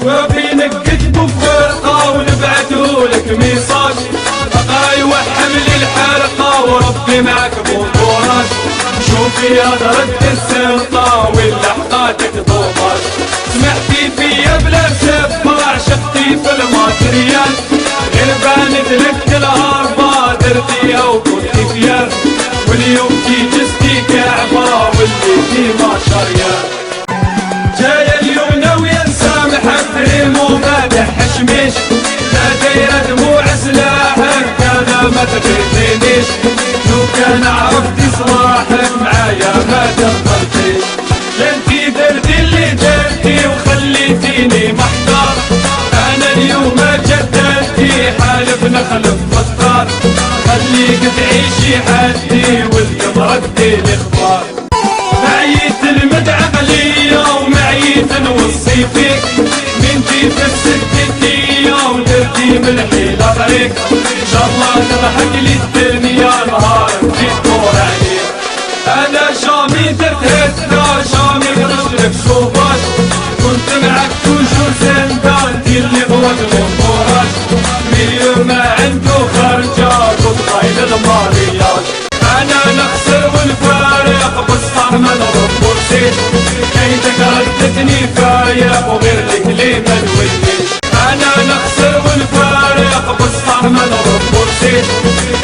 شوابينك كتبوا فرقة ونبعتهولك ميصاج، بقى يوحم لي الحلقة وربي معك بوطوراج. شوفي يا درد السلطة واللحقاتك ضوباج، سمحتي فيا بلا سبة عشقتي في الماتريال، غير بانت لك الهربة درتيها وكنتي فيال، واليوم كي جستي كعبة واللي ما شريال. جاية اليوم ناوية نسامح فريم ومادح حشميش، لا دايرة دموع سلاحك انا ما تغيثينيش، لو كان عرفتي صلاحك معايا ما دخلتيش. انتي درتي اللي درتي وخليتيني محتار، انا اليوم جددتي حالف نخلف مختار، خليك تعيشي حدي واليوم ردي الاخبار. معيت المدعى عليا ومعيت نوصي فيك، بنتي في السكتية ودرتي من الحيلة طريق، ان شاء الله تضحك لي الدنيا نهار في الدور عليك. انا شامي درت هدنا شامي رجلك صوباش، كنت معك توجور زندان دي اللي بواد المنطوراج، مليون ما عنده خرجة قد غايل المارياج. انا نخسر والفارق بالصعب نضرب كرسي، كيدك ردتني فايق وغير لك لي ما نوليش. انا نخسر والفارق بالصعب نضرب كرسي،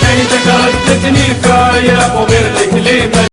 كيدك ردتني فايق وغير لك لي ما